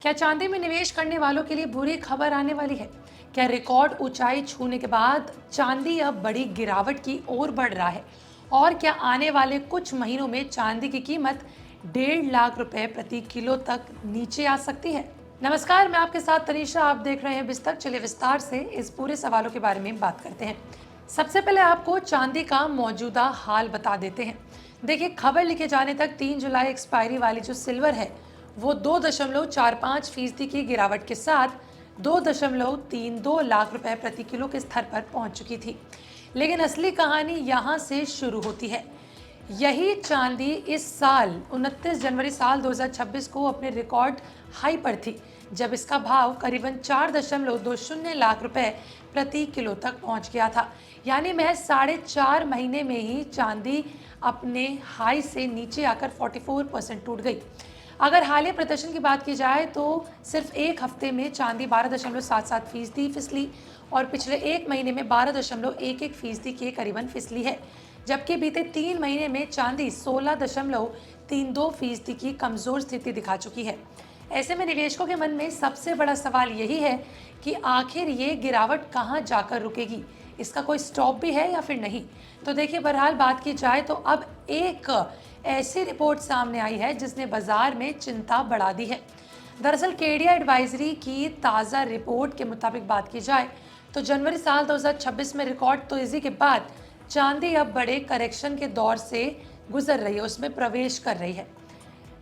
क्या चांदी में निवेश करने वालों के लिए बुरी खबर आने वाली है? क्या रिकॉर्ड ऊंचाई छूने के बाद चांदी अब बड़ी गिरावट की ओर बढ़ रहा है? और क्या आने वाले कुछ महीनों में चांदी की कीमत 1.5 लाख रुपए प्रति किलो तक नीचे आ सकती है? नमस्कार, मैं आपके साथ तनीषा। आप देख रहे हैं बिस्तर। चलिए विस्तार से इस पूरे सवालों के बारे में बात करते हैं। सबसे पहले आपको चांदी का मौजूदा हाल बता देते हैं। देखिए, खबर लिखे जाने तक 3 जुलाई एक्सपायरी वाली जो सिल्वर है वो 2.45% की गिरावट के साथ 2.32 लाख रुपए प्रति किलो के स्तर पर पहुंच चुकी थी। लेकिन असली कहानी यहां से शुरू होती है। यही चांदी इस साल 29 जनवरी साल 2026 को अपने रिकॉर्ड हाई पर थी, जब इसका भाव करीबन 4.20 लाख रुपए प्रति किलो तक पहुंच गया था। यानी महज 4.5 महीने में ही चांदी अपने हाई से नीचे आकर 44% टूट गई। अगर हालिया प्रदर्शन की बात की जाए तो सिर्फ एक हफ्ते में चांदी 12.77% फिसली और पिछले एक महीने में 12.11% के करीबन फिसली है, जबकि बीते 3 महीने में चांदी 16.32% की कमजोर स्थिति दिखा चुकी है। ऐसे में निवेशकों के मन में सबसे बड़ा सवाल यही है कि आखिर ये गिरावट कहाँ जाकर रुकेगी, इसका कोई स्टॉप भी है या फिर नहीं। तो देखिए, बहरहाल बात की जाए तो अब एक ऐसी रिपोर्ट सामने आई है जिसने बाजार में चिंता बढ़ा दी है। दरअसल केडिया एडवाइजरी की ताज़ा रिपोर्ट के मुताबिक बात की जाए तो जनवरी साल 2026 में रिकॉर्ड तेजी के बाद चांदी अब बड़े करेक्शन के दौर से गुजर रही है, उसमें प्रवेश कर रही है।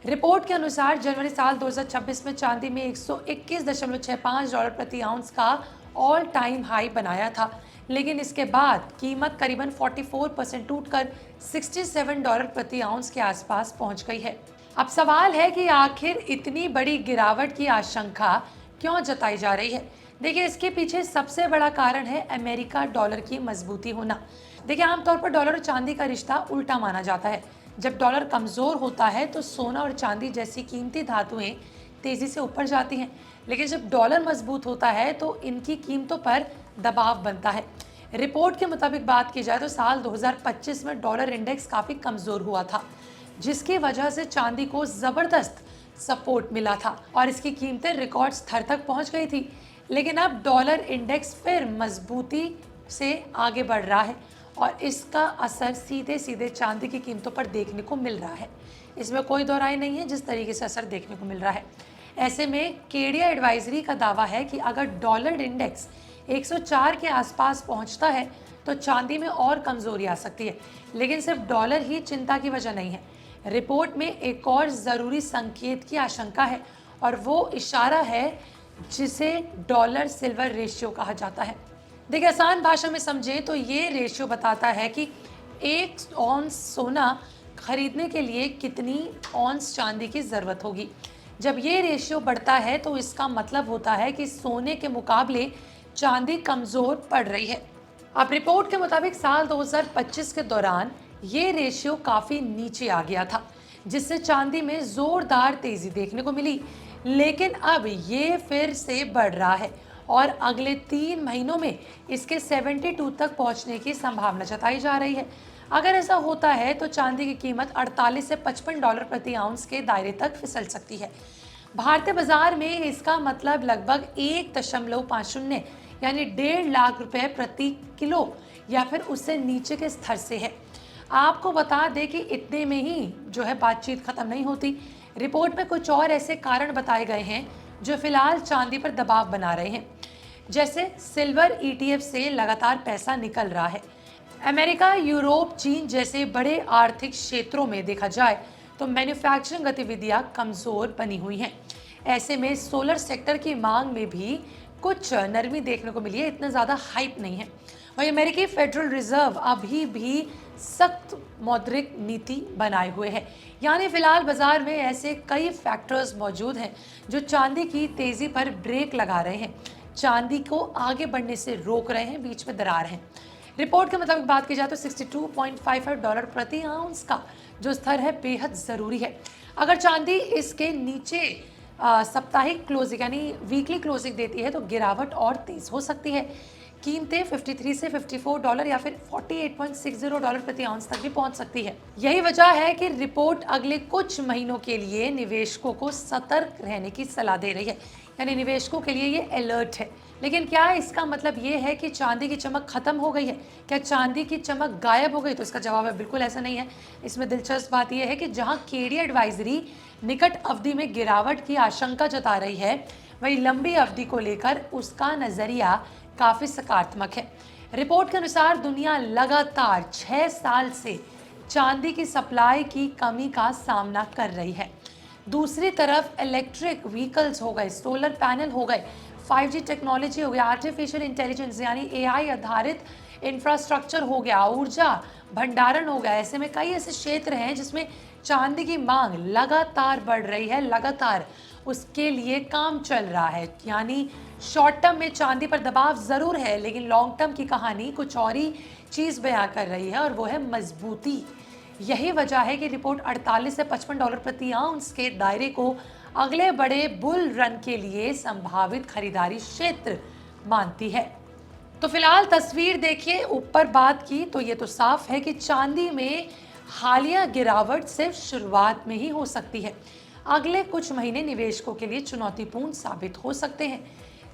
रिपोर्ट के अनुसार जनवरी साल 2026 में चांदी में $121.65 प्रति आउंस का ऑल टाइम हाई बनाया था, लेकिन इसके बाद कीमत करीबन 44% टूटकर $67 प्रति आउंस के आसपास पहुंच गई है। अब सवाल है कि आखिर इतनी बड़ी गिरावट की आशंका क्यों जताई जा रही है। देखिए, इसके पीछे सबसे बड़ा कारण है अमेरिका डॉलर की मजबूती होना। देखिए, आमतौर पर डॉलर और चांदी का रिश्ता उल्टा माना जाता है। जब डॉलर कमजोर होता है तो सोना और चांदी जैसी कीमती धातुएं तेजी से ऊपर जाती हैं, लेकिन जब डॉलर मजबूत होता है तो इनकी कीमतों पर दबाव बनता है। रिपोर्ट के मुताबिक बात की जाए तो साल 2025 में डॉलर इंडेक्स काफी कमजोर हुआ था, जिसकी वजह से चांदी को जबरदस्त सपोर्ट मिला था और इसकी कीमतें रिकॉर्ड स्तर तक पहुंच गई थी। लेकिन अब डॉलर इंडेक्स फिर मजबूती से आगे बढ़ रहा है और इसका असर सीधे सीधे चांदी की कीमतों पर देखने को मिल रहा है। इसमें कोई दो राय नहीं है जिस तरीके से असर देखने को मिल रहा है। ऐसे में केडिया एडवाइजरी का दावा है कि अगर डॉलर इंडेक्स 104 के आसपास पहुंचता है तो चांदी में और कमजोरी आ सकती है, लेकिन सिर्फ डॉलर ही चिंता की वजह नहीं है। रिपोर्ट में एक और जरूरी संकेत की आशंका है और वो इशारा है जिसे डॉलर सिल्वर रेशियो कहा जाता है। देखिए, आसान भाषा में समझें तो ये रेशियो बताता है कि 1 औंस सोना खरीदने के लिए कितनी औंस चांदी की ज़रूरत होगी। जब ये रेशियो बढ़ता है तो इसका मतलब होता है कि सोने के मुकाबले चांदी कमज़ोर पड़ रही है। अब रिपोर्ट के मुताबिक साल 2025 के दौरान ये रेशियो काफ़ी नीचे आ गया था, जिससे चांदी में ज़ोरदार तेज़ी देखने को मिली। लेकिन अब ये फिर से बढ़ रहा है और अगले 3 महीनों में इसके 72 तक पहुंचने की संभावना जताई जा रही है। अगर ऐसा होता है तो चांदी की कीमत 48 से $55 प्रति आउंस के दायरे तक फिसल सकती है। भारतीय बाजार में इसका मतलब लगभग 1.50 यानी 1.5 लाख रुपए प्रति किलो या फिर उससे नीचे के स्तर से है। आपको बता दें कि इतने में ही जो है बातचीत खत्म नहीं होती। रिपोर्ट में कुछ और ऐसे कारण बताए गए हैं जो फिलहाल चांदी पर दबाव बना रहे हैं। जैसे सिल्वर ईटीएफ से लगातार पैसा निकल रहा है। अमेरिका, यूरोप, चीन जैसे बड़े आर्थिक क्षेत्रों में देखा जाए तो मैन्युफैक्चरिंग गतिविधियां कमजोर बनी हुई हैं। ऐसे में सोलर सेक्टर की मांग में भी कुछ नरमी देखने को मिली है, इतना ज़्यादा हाइप नहीं है। वहीं अमेरिकी फेडरल रिजर्व अभी भी सख्त मौद्रिक नीति बनाए हुए है। यानी फिलहाल बाजार में ऐसे कई फैक्टर्स मौजूद हैं जो चांदी की तेजी पर ब्रेक लगा रहे हैं, चांदी को आगे बढ़ने से रोक रहे हैं, बीच में दरार है। रिपोर्ट के मुताबिक बात की जाए तो $62.55 प्रति आउंस का जो स्तर है बेहद ज़रूरी है। अगर चांदी इसके नीचे साप्ताहिक क्लोजिंग यानी वीकली क्लोजिंग देती है तो गिरावट और तेज हो सकती है। कीमतें 53 से $54 या फिर $48.60 प्रति आउंस तक भी पहुंच सकती है। यही वजह है कि रिपोर्ट अगले कुछ महीनों के लिए निवेशकों को सतर्क रहने की सलाह दे रही है, यानी निवेशकों के लिए ये अलर्ट है। लेकिन क्या इसका मतलब ये है कि चांदी की चमक खत्म हो गई है? क्या चांदी की चमक गायब हो गई? तो इसका जवाब है बिल्कुल ऐसा नहीं है। इसमें दिलचस्प बात यह है कि जहां केडी एडवाइजरी निकट अवधि में गिरावट की आशंका जता रही है, वहीं लंबी अवधि को लेकर उसका नजरिया काफी सकारात्मक है। रिपोर्ट के अनुसार दुनिया लगातार 6 साल से चांदी की सप्लाई की कमी का सामना कर रही है। दूसरी तरफ इलेक्ट्रिक व्हीकल्स हो गए, सोलर पैनल हो गए, 5G टेक्नोलॉजी हो गया, आर्टिफिशियल इंटेलिजेंस यानी AI आधारित इंफ्रास्ट्रक्चर हो गया, ऊर्जा भंडारण हो गया। ऐसे में कई ऐसे क्षेत्र हैं जिसमें चांदी की मांग लगातार बढ़ रही है, लगातार उसके लिए काम चल रहा है। यानी शॉर्ट टर्म में चांदी पर दबाव ज़रूर है, लेकिन लॉन्ग टर्म की कहानी कुछ और ही चीज़ बयां कर रही है और वो है मजबूती। यही वजह है कि रिपोर्ट 48 से $55 प्रति आउंस के दायरे को अगले बड़े बुल रन के लिए संभावित खरीदारी क्षेत्र मानती है। तो फिलहाल तस्वीर देखिए, ऊपर बात की तो ये तो साफ है कि चांदी में हालिया गिरावट सिर्फ शुरुआत में ही हो सकती है। अगले कुछ महीने निवेशकों के लिए चुनौतीपूर्ण साबित हो सकते हैं,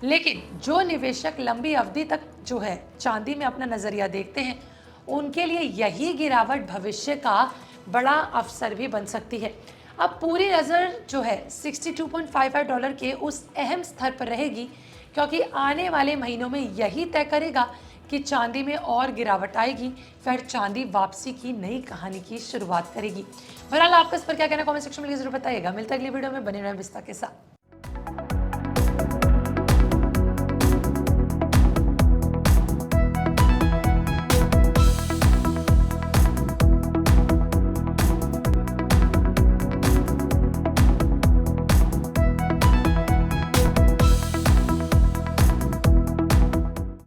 लेकिन जो निवेशक लंबी अवधि तक जो है चांदी में अपना नजरिया देखते हैं, उनके लिए यही गिरावट भविष्य का बड़ा अवसर भी बन सकती है। अब पूरी नज़र जो है $62.55 के उस अहम स्तर पर रहेगी, क्योंकि आने वाले महीनों में यही तय करेगा कि चांदी में और गिरावट आएगी, फिर चांदी वापसी की नई कहानी की शुरुआत करेगी। बहरहाल आपका इस पर क्या कहना, कमेंट सेक्शन में जरूर बताइएगा। मिलते अगली वीडियो में, बने रहें विस्तार के साथ।